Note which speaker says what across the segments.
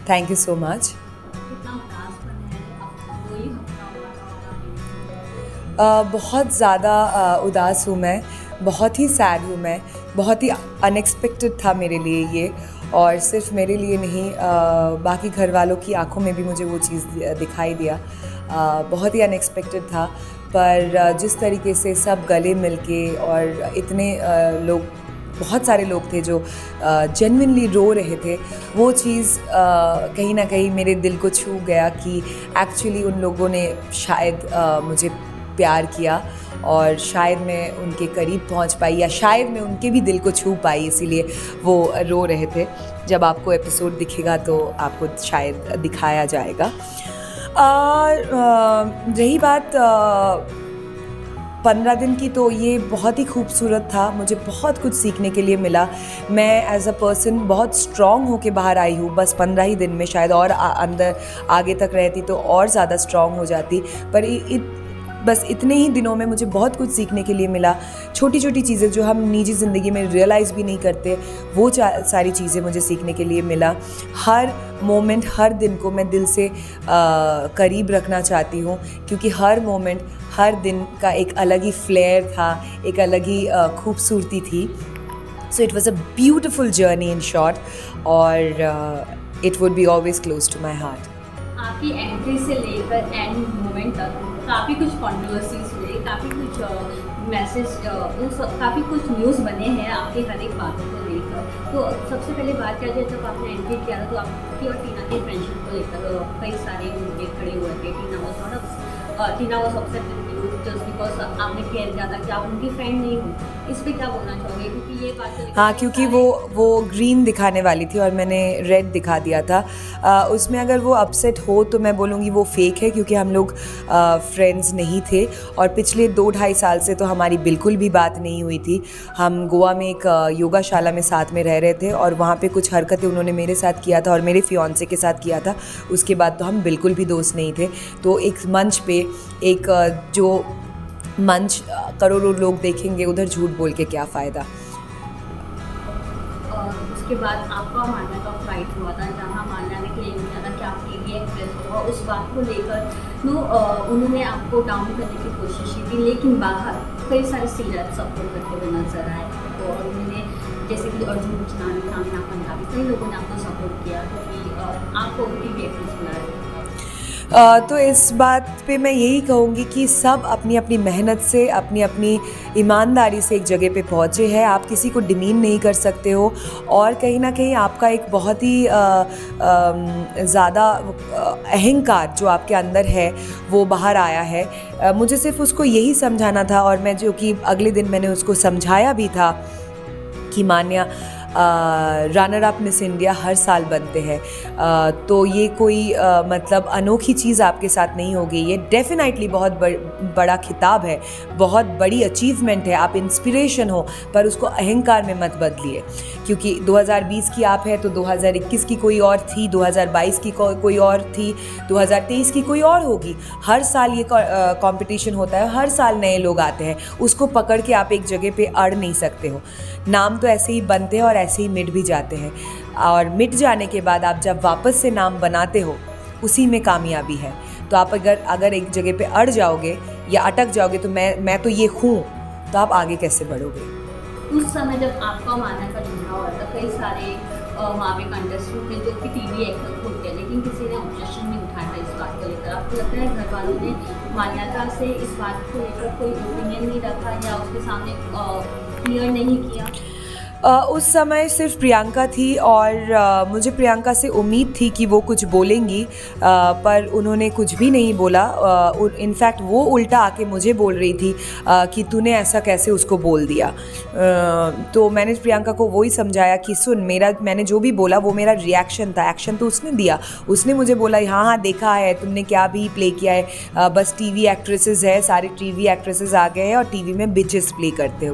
Speaker 1: Thank you so much.
Speaker 2: कितना उदासपन है, अब 2 ही हफ्ता हुआ था।
Speaker 1: बहुत ज़्यादा उदास हूँ मैं, बहुत ही सैड हूँ मैं, बहुत ही अनएक्सपेक्टेड था मेरे लिए ये, और सिर्फ मेरे लिए नहीं, बाकी घर वालों की आंखों में भी मुझे वो चीज़ दिखाई दिया। बहुत ही अनएक्सपेक्टेड था, पर जिस तरीके से सब गले मिलके और इतने लोग, बहुत सारे लोग थे जो जेन्युइनली रो रहे थे, वो चीज़ कहीं ना कहीं मेरे दिल को छू गया कि एक्चुअली उन लोगों ने शायद मुझे प्यार किया, और शायद मैं उनके करीब पहुंच पाई, या शायद मैं उनके भी दिल को छू पाई, इसीलिए वो रो रहे थे। जब आपको एपिसोड दिखेगा तो आपको शायद दिखाया जाएगा। रही बात 15 दिन की, तो ये बहुत ही खूबसूरत था, मुझे बहुत कुछ सीखने के लिए मिला। मैं एज अ पर्सन बहुत स्ट्रॉन्ग होके बाहर आई हूँ, बस 15 ही दिन में, शायद और अंदर आगे तक रहती तो और ज़्यादा स्ट्रॉन्ग हो जाती, पर बस इतने ही दिनों में मुझे बहुत कुछ सीखने के लिए मिला। छोटी छोटी चीज़ें जो हम निजी ज़िंदगी में रियलाइज़ भी नहीं करते, वो सारी चीज़ें मुझे सीखने के लिए मिला। हर मोमेंट, हर दिन को मैं दिल से करीब रखना चाहती हूँ, क्योंकि हर मोमेंट, हर दिन का एक अलग ही फ्लेयर था, एक अलग ही खूबसूरती थी। So it was a beautiful journey in short, और it would be always close to my heart.
Speaker 2: आपकी एंट्री से लेकर एंड मोमेंट तक काफ़ी कुछ कंट्रोवर्सीज हुए, काफ़ी कुछ मैसेज, काफ़ी कुछ न्यूज़ बने हैं आपकी हर एक बातों को लेकर। तो सबसे पहले बात क्या है, जब आपने एंट्री किया था तो आपकी और टीना की फ्रेंडशिप को लेकर कई सारे मुद्दे खड़े हुए थे। Tina was upset with you just because आपने केयर किया था कि आप उनकी फ्रेंड नहीं हो। इस पर क्या बोलना चाहोगे, क्योंकि ये बात तो
Speaker 1: हाँ, क्योंकि वो ग्रीन दिखाने वाली थी और मैंने रेड दिखा दिया था। उसमें अगर वो अपसेट हो तो मैं बोलूँगी वो फेक है, क्योंकि हम लोग फ्रेंड्स नहीं थे, और पिछले 2-2.5 साल से तो हमारी बिल्कुल भी बात नहीं हुई थी। हम गोवा में एक योगाशाला में साथ में रह रहे थे, और वहाँ पे कुछ हरकतें उन्होंने मेरे साथ किया था और मेरे फियांसे के साथ किया था। उसके बाद तो हम बिल्कुल भी दोस्त नहीं थे। तो एक मंच पे, एक जो मंच करोड़ों लोग देखेंगे, उधर झूठ बोल के क्या फ़ायदा।
Speaker 2: उसके बाद आपका मान्या का फ्लाइट हुआ था, जहाँ मान्या ने क्लेम किया था कि आप टीवी एक्ट्रेस हो, और उस बात को लेकर उन्होंने आपको डाउन करने की कोशिश की थी, लेकिन बाहर कई सारे सीनियर सपोर्ट करते हुए नजर आए। तो और उन्होंने, जैसे कि अर्जुन मुचनानी, कामना पंजाबी, कई लोगों ने आपको सपोर्ट किया, क्योंकि आपको टीवी एक्ट्रेस बुला रहे थे।
Speaker 1: तो इस बात पे मैं यही कहूँगी कि सब अपनी अपनी मेहनत से, अपनी अपनी ईमानदारी से एक जगह पे पहुँचे हैं। आप किसी को डिमीन नहीं कर सकते हो, और कहीं ना कहीं आपका एक बहुत ही ज़्यादा अहंकार जो आपके अंदर है वो बाहर आया है। मुझे सिर्फ उसको यही समझाना था, और मैं, जो कि अगले दिन मैंने उसको समझाया भी था कि मान्या, रनर अप मिस इंडिया हर साल बनते हैं, तो ये कोई मतलब अनोखी चीज़ आपके साथ नहीं हो गई। ये डेफिनेटली बहुत बड़ा खिताब है, बहुत बड़ी अचीवमेंट है, आप इंस्पिरेशन हो, पर उसको अहंकार में मत बदलिए, क्योंकि 2020 की आप है तो 2021 की कोई और थी, 2022 की कोई और थी, 2023 की कोई और होगी। हर साल ये कंपटीशन होता है, हर साल नए लोग आते हैं, उसको पकड़ के आप एक जगह पे अड़ नहीं सकते हो। नाम तो ऐसे ही बनते हैं और ऐसे ही मिट भी जाते हैं, और मिट जाने के बाद आप जब वापस से नाम बनाते हो, उसी में कामयाबी है। तो आप अगर एक जगह पे अड़ जाओगे या अटक जाओगे, तो मैं तो ये हूँ, तो आप आगे कैसे बढ़ोगे।
Speaker 2: उस समय जब आपका मान्या का झगड़ा हुआ था, कई सारे वहाँ पे कंटेस्टेंट थे जो कि टीवी एक्टर होते हैं, लेकिन किसी ने ऑब्जेक्शन नहीं उठाया था इस बात को लेकर। आपको लगता है घर वालों ने मान्यता से इस बात को लेकर कोई ओपिनियन नहीं रखा, या उसके सामने क्लियर नहीं किया?
Speaker 1: उस समय सिर्फ प्रियंका थी, और मुझे प्रियंका से उम्मीद थी कि वो कुछ बोलेंगी, पर उन्होंने कुछ भी नहीं बोला। इनफैक्ट वो उल्टा आके मुझे बोल रही थी कि तूने ऐसा कैसे उसको बोल दिया। तो मैंने प्रियंका को वही समझाया कि सुन, मैंने जो भी बोला वो मेरा रिएक्शन था, एक्शन तो उसने दिया। उसने मुझे बोला हाँ हाँ देखा है तुमने क्या भी प्ले किया है, बस टीवी एक्ट्रेसेस है, सारे टीवी एक्ट्रेसेस आ गए हैं और टीवी में बिचेस प्ले करते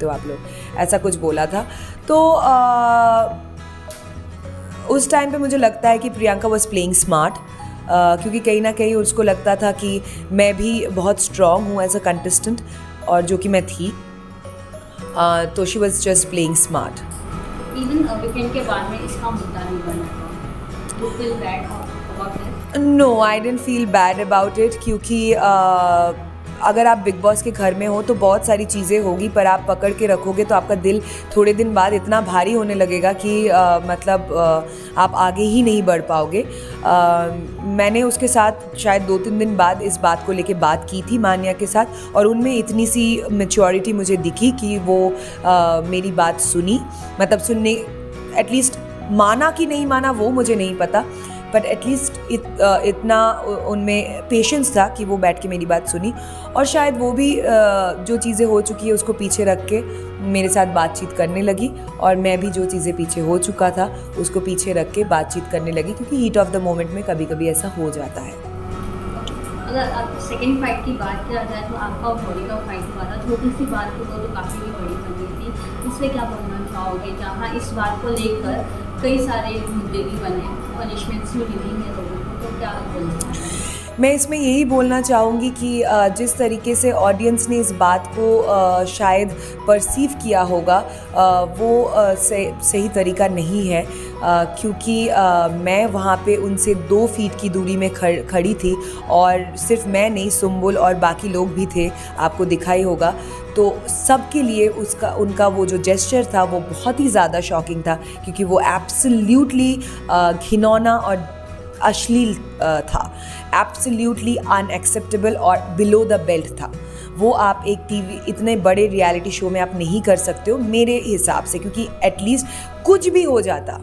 Speaker 1: हो आप लोग, ऐसा कुछ बोला था। तो उस टाइम पे मुझे लगता है कि प्रियंका वॉज प्लेइंग स्मार्ट, क्योंकि कहीं ना कहीं उसको लगता था कि मैं भी बहुत स्ट्रॉन्ग हूँ एज अ कंटेस्टेंट, और जो कि मैं थी। तो she was just playing smart.
Speaker 2: Even weekend के बाद में इसका मुद्दा नहीं बना था। You feel bad about it?
Speaker 1: No, I don't feel bad about it, क्योंकि अगर आप बिग बॉस के घर में हो तो बहुत सारी चीज़ें होगी, पर आप पकड़ के रखोगे तो आपका दिल थोड़े दिन बाद इतना भारी होने लगेगा कि आप आगे ही नहीं बढ़ पाओगे। मैंने उसके साथ शायद 2-3 दिन बाद इस बात को लेके बात की थी मान्या के साथ, और उनमें इतनी सी मैच्योरिटी मुझे दिखी कि वो मेरी बात सुनी, मतलब सुनने एटलीस्ट माना कि नहीं माना वो मुझे नहीं पता, बट एटलीस्ट इतना उनमें पेशेंस था कि वो बैठ के मेरी बात सुनी, और शायद वो भी जो चीज़ें हो चुकी है उसको पीछे रख के मेरे साथ बातचीत करने लगी, और मैं भी जो चीज़ें पीछे हो चुका था उसको पीछे रख के बातचीत करने लगी, क्योंकि हीट ऑफ द मोमेंट में कभी कभी ऐसा हो जाता है।
Speaker 2: अगर आप सेकेंड फाइट की बात किया जाए तो आपका और बॉडी का फाइट हुआ था, छोटी सी बात को तो काफ़ी भी बड़ी बन गई थी, इसमें क्या बोलना चाहोगे? जहाँ इस बात को लेकर कई सारे मुद्दे भी बने, पनिशमेंट्स भी मिली है लोगों को, तो क्या बोलना चाहोगे?
Speaker 1: मैं इसमें यही बोलना चाहूँगी कि जिस तरीके से ऑडियंस ने इस बात को शायद परसीव किया होगा वो सही तरीका नहीं है, क्योंकि मैं वहाँ पे उनसे 2 फीट की दूरी में खड़ी थी, और सिर्फ मैं नहीं, सुम्बुल और बाकी लोग भी थे, आपको दिखाई होगा। तो सबके लिए उनका वो जो जेस्चर था वो बहुत ही ज़्यादा शॉकिंग था, क्योंकि वो एब्सोल्युटली घिनौना और अश्लील था, एब्सोल्युटली अनएक्सेप्टेबल और बिलो द बेल्ट था। वो आप एक टीवी इतने बड़े रियलिटी शो में आप नहीं कर सकते हो मेरे हिसाब से, क्योंकि एटलीस्ट कुछ भी हो जाता।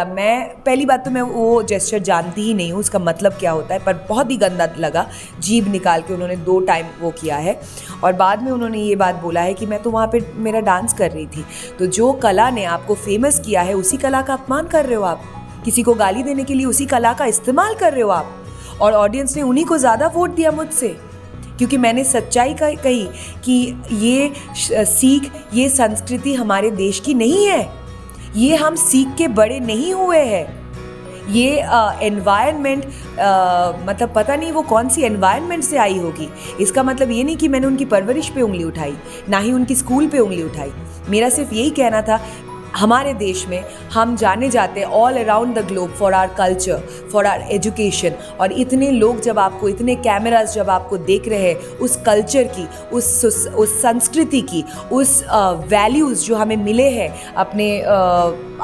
Speaker 1: मैं पहली बात तो मैं वो जेस्चर जानती ही नहीं हूँ उसका मतलब क्या होता है, पर बहुत ही गंदा लगा। जीभ निकाल के उन्होंने 2 टाइम वो किया है, और बाद में उन्होंने ये बात बोला है कि मैं तो वहाँ पे मेरा डांस कर रही थी। तो जो कला ने आपको फेमस किया है उसी कला का अपमान कर रहे हो आप, किसी को गाली देने के लिए उसी कला का इस्तेमाल कर रहे हो आप, और ऑडियंस ने उन्हीं को ज़्यादा वोट दिया मुझसे, क्योंकि मैंने सच्चाई कही कि ये सीख, ये संस्कृति हमारे देश की नहीं है, ये हम सीख के बड़े नहीं हुए हैं। ये एनवायरनमेंट मतलब पता नहीं वो कौन सी एनवायरनमेंट से आई होगी। इसका मतलब ये नहीं कि मैंने उनकी परवरिश पे उंगली उठाई, ना ही उनकी स्कूल पे उंगली उठाई। मेरा सिर्फ यही कहना था, हमारे देश में हम जाने जाते हैं all around the globe for our culture, for our education, और इतने लोग जब आपको, इतने कैमरास जब आपको देख रहे हैं उस कल्चर की, उस संस्कृति की, उस वैल्यूज़ जो हमें मिले हैं अपने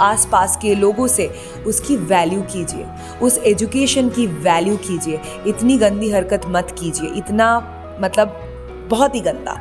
Speaker 1: आसपास के लोगों से, उसकी वैल्यू कीजिए, उस एजुकेशन की वैल्यू कीजिए। इतनी गंदी हरकत मत कीजिए, इतना मतलब बहुत ही गंदा।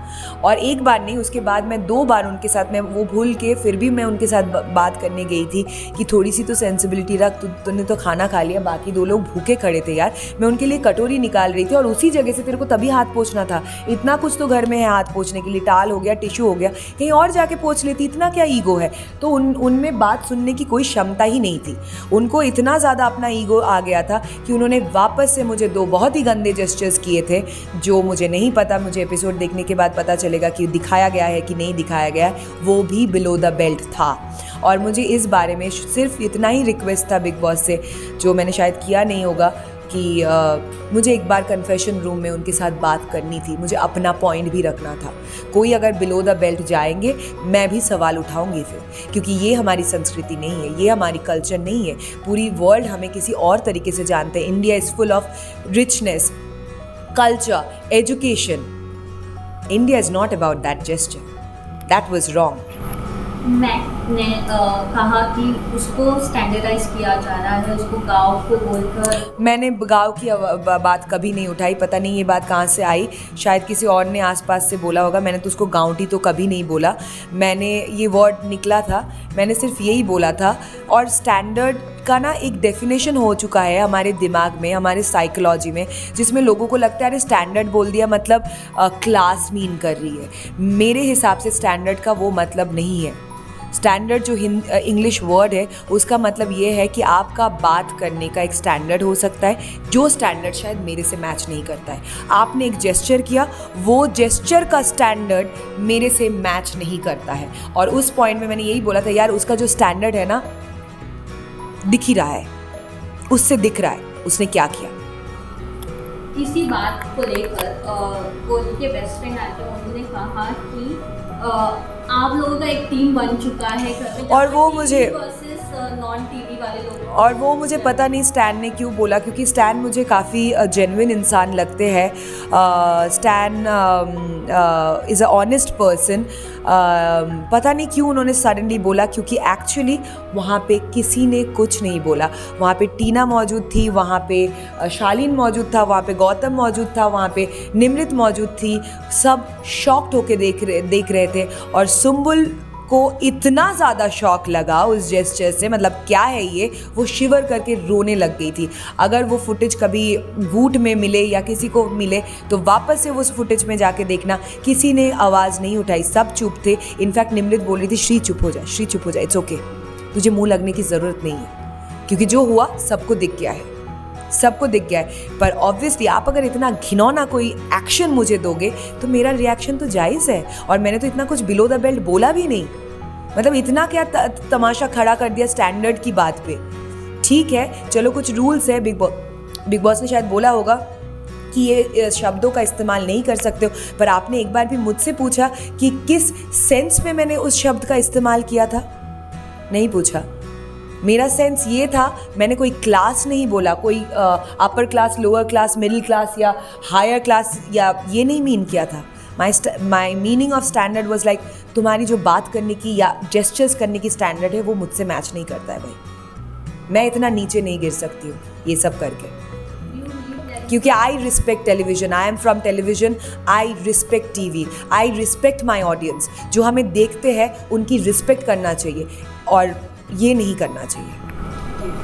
Speaker 1: और एक बार नहीं, उसके बाद मैं 2 बार उनके साथ, मैं वो भूल के फिर भी मैं उनके साथ बात करने गई थी कि थोड़ी सी तो सेंसिबिलिटी रख, तूने तो खाना खा लिया, बाकी 2 लोग भूखे खड़े थे यार, मैं उनके लिए कटोरी निकाल रही थी, और उसी जगह से तेरे को तभी हाथ पोंछना था। इतना कुछ तो घर में है हाथ पोंछने के लिए, टाल हो गया, टिश्यू हो गया, कहीं और जाके पोंछ लेती, इतना क्या ईगो है। तो उनमें बात सुनने की कोई क्षमता ही नहीं थी, उनको इतना ज़्यादा अपना ईगो आ गया था कि उन्होंने वापस से मुझे 2 बहुत ही गंदे जेस्चर्स किए थे, जो मुझे नहीं पता, मुझे एपिसोड देखने के बाद पता चलेगा कि दिखाया गया है कि नहीं दिखाया गया है, वो भी बिलो द बेल्ट था। और मुझे इस बारे में सिर्फ इतना ही रिक्वेस्ट था बिग बॉस से, जो मैंने शायद किया नहीं होगा, कि मुझे एक बार कन्फेशन रूम में उनके साथ बात करनी थी, मुझे अपना पॉइंट भी रखना था। कोई अगर बिलो द बेल्ट जाएंगे, मैं भी सवाल उठाऊंगी फिर, क्योंकि ये हमारी संस्कृति नहीं है, ये हमारी कल्चर नहीं है। पूरी वर्ल्ड हमें किसी और तरीके से जानते हैं। India is full of richness, culture, education. India is not about that gesture. That was wrong.
Speaker 2: मैंने कहा कि उसको स्टैंडर्डाइज किया जा रहा है, उसको गाँव को बोलकर।
Speaker 1: मैंने गाँव की बात कभी नहीं उठाई, पता नहीं ये बात कहाँ से आई, शायद किसी और ने आसपास से बोला होगा। मैंने तो उसको गाँवटी तो कभी नहीं बोला, मैंने ये वर्ड निकला था, मैंने सिर्फ यही बोला था। और स्टैंडर्ड का ना एक डेफिनेशन हो चुका है हमारे दिमाग में, हमारे साइकोलॉजी में, जिसमें लोगों को लगता है अरे स्टैंडर्ड बोल दिया मतलब क्लास मीन कर रही है। मेरे हिसाब से स्टैंडर्ड का वो मतलब नहीं है। स्टैंडर्ड जो इंग्लिश वर्ड है, उसका मतलब ये है कि आपका बात करने का एक स्टैंडर्ड हो सकता है, जो स्टैंडर्ड शायद मेरे से मैच नहीं करता है। आपने एक जेस्चर किया, वो जेस्चर का स्टैंडर्ड मेरे से मैच नहीं करता है, और उस पॉइंट में मैंने यही बोला था, यार उसका जो स्टैंडर्ड है ना, दिख ही रहा है, उससे दिख रहा है उसने क्या किया।
Speaker 2: इसी बात को लेकर कोहली के बेस्ट फ्रेंड आए थे, उन्होंने कहा कि आप लोगों का एक टीम बन चुका है,
Speaker 1: और वो मुझे
Speaker 2: नॉन टीवी वाले लोग।
Speaker 1: और वो मुझे पता नहीं स्टैन ने क्यों बोला, क्योंकि स्टैन मुझे काफ़ी जेन्युइन इंसान लगते हैं। Stand is a honest person. पता नहीं क्यों उन्होंने सडनली बोला, क्योंकि एक्चुअली वहाँ पे किसी ने कुछ नहीं बोला। वहाँ पे टीना मौजूद थी, वहाँ पे शालीन मौजूद था, वहाँ पे गौतम मौजूद था, वहाँ पे निमृत मौजूद थी। सब शॉक्ड होके देख रहे थे, और सुम्बुल को इतना ज़्यादा शॉक लगा उस जेस्चर से, मतलब क्या है ये, वो शिवर करके रोने लग गई थी। अगर वो फुटेज कभी वूट में मिले या किसी को मिले तो वापस से उस फुटेज में जाके देखना, किसी ने आवाज़ नहीं उठाई, सब चुप थे। इनफैक्ट निमृत बोल रही थी, श्री चुप हो जाए, श्री चुप हो जाए, इट्स ओके, तुझे मुँह लगने की ज़रूरत नहीं है, क्योंकि जो हुआ सबको दिख गया है, सबको दिख गया है। पर ऑब्वियसली आप अगर इतना घिनौना कोई एक्शन मुझे दोगे तो मेरा रिएक्शन तो जायज़ है, और मैंने तो इतना कुछ बिलो द बेल्ट बोला भी नहीं। मतलब इतना क्या तमाशा खड़ा कर दिया स्टैंडर्ड की बात पे। ठीक है, चलो कुछ रूल्स है, बिग बॉस ने शायद बोला होगा कि ये शब्दों का इस्तेमाल नहीं कर सकते हो, पर आपने एक बार भी मुझसे पूछा कि किस सेंस में मैंने उस शब्द का इस्तेमाल किया था? नहीं पूछा। मेरा सेंस ये था, मैंने कोई क्लास नहीं बोला, कोई upper class, lower class, middle class या हायर क्लास, या ये नहीं मीन किया था। My meaning of standard was like, तुम्हारी जो बात करने की या जेस्चर्स करने की स्टैंडर्ड है वो मुझसे मैच नहीं करता है भाई। मैं इतना नीचे नहीं गिर सकती हूँ ये सब करके, क्योंकि I respect television, I am from television, I respect TV, I respect my audience. जो हमें देखते हैं उनकी रिस्पेक्ट करना चाहिए, और ये नहीं करना चाहिए।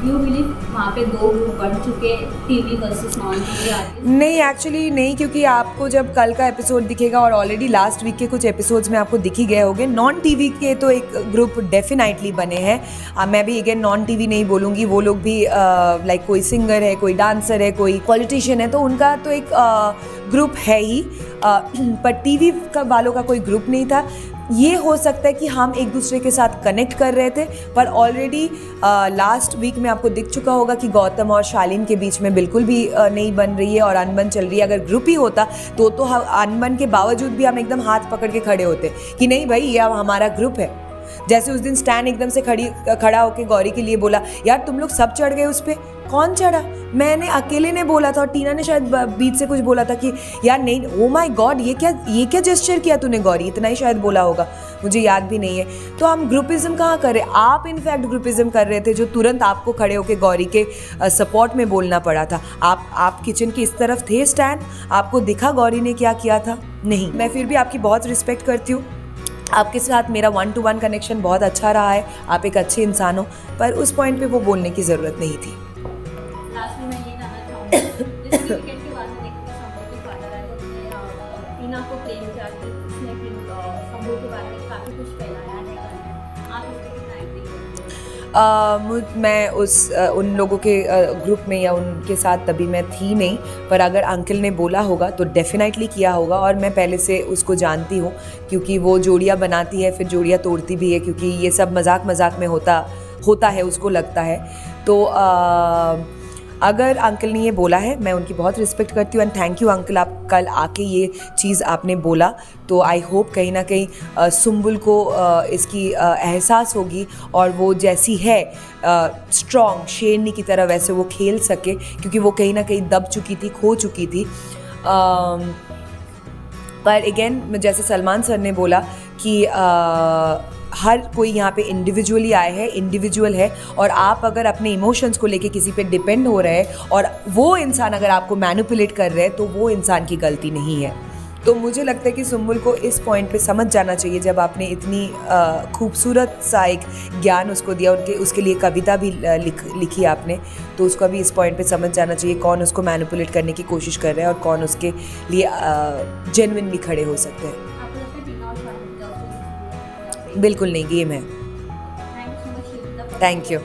Speaker 2: यू बिलीव वहाँ पे 2 ग्रुप बन चुके, टीवी वर्सेस नॉन टीवी?
Speaker 1: नहीं, एक्चुअली नहीं, क्योंकि आपको जब कल का एपिसोड दिखेगा, और ऑलरेडी लास्ट वीक के कुछ एपिसोड्स में आपको दिख ही गए होंगे, नॉन टीवी के तो एक ग्रुप डेफिनेटली बने हैं। मैं भी अगेन नॉन टीवी नहीं बोलूँगी, वो लोग भी लाइक कोई सिंगर है, कोई डांसर है, कोई पॉलिटिशियन है, तो उनका तो एक ग्रुप है ही, पर टीवी का वालों का कोई ग्रुप नहीं था। ये हो सकता है कि हम एक दूसरे के साथ कनेक्ट कर रहे थे, पर ऑलरेडी लास्ट वीक में आपको दिख चुका होगा कि गौतम और शालीन के बीच में बिल्कुल भी नहीं बन रही है और अनबन चल रही है। अगर ग्रुप ही होता तो अनबन के बावजूद भी हम एकदम हाथ पकड़ के खड़े होते कि नहीं भाई, ये अब हमारा ग्रुप है। जैसे उस दिन स्टैन एकदम से खड़ा होकर गौरी के लिए बोला, यार तुम लोग सब चढ़ गए उस पर। कौन चढ़ा? मैंने अकेले ने बोला था, और टीना ने शायद बीच से कुछ बोला था कि यार नहीं, ओ माय गॉड, ये क्या जेस्चर किया तूने गौरी, इतना ही शायद बोला होगा, मुझे याद भी नहीं है। तो हम ग्रुपिज्म कहाँ कर रहे? आप इनफैक्ट ग्रुपिज्म कर रहे थे, जो तुरंत आपको खड़े होकर गौरी के सपोर्ट में बोलना पड़ा था। आप किचन की इस तरफ थे स्टैन, आपको दिखा गौरी ने क्या किया था? नहीं। मैं फिर भी आपकी बहुत रिस्पेक्ट करती हूँ, आपके साथ मेरा 1-to-1 कनेक्शन बहुत अच्छा रहा है, आप एक अच्छे इंसान हो, पर उस पॉइंट पे वो बोलने की ज़रूरत नहीं थी।
Speaker 2: लास्ट में मैं ये कहना चाहूँगी, जिस वीकेंड के बाद में देखते हैं संभल के फादर आए तो उसने टीना को प्रेम किया कि उसने फिर संभल के बारे में काफ़ी कुछ फैलाया है। आप इस पर कितना एग्री करते हैं?
Speaker 1: मैं उन लोगों के ग्रुप में या उनके साथ तभी मैं थी नहीं, पर अगर अंकल ने बोला होगा तो डेफिनेटली किया होगा, और मैं पहले से उसको जानती हूँ, क्योंकि वो जोड़ियाँ बनाती है फिर जोड़ियाँ तोड़ती भी है, क्योंकि ये सब मजाक में होता है, उसको लगता है। तो अगर अंकल ने ये बोला है, मैं उनकी बहुत रिस्पेक्ट करती हूँ, एंड थैंक यू अंकल, आप कल आके ये चीज़ आपने बोला, तो आई होप कहीं ना कहीं सुम्बुल को इसकी एहसास होगी, और वो जैसी है स्ट्रॉन्ग शेरनी की तरह वैसे वो खेल सके, क्योंकि वो कहीं ना कहीं दब चुकी थी, खो चुकी थी। पर अगेन जैसे सलमान सर ने बोला कि हर कोई यहाँ पे इंडिविजुअली आए हैं, इंडिविजुअल है, और आप अगर अपने इमोशंस को लेके किसी पे डिपेंड हो रहे हैं और वो इंसान अगर आपको मैनिपुलेट कर रहे हैं तो वो इंसान की गलती नहीं है। तो मुझे लगता है कि सुम्बुल को इस पॉइंट पे समझ जाना चाहिए, जब आपने इतनी खूबसूरत सा एक ज्ञान उसको दिया, उसके लिए कविता भी लिखी आपने, तो उसको भी इस पॉइंट पे समझ जाना चाहिए कौन उसको मैनिपुलेट करने की कोशिश कर रहा है और कौन उसके लिए जेन्युइनली खड़े हो सकते हैं। बिल्कुल नहीं, गेम है। Thank you.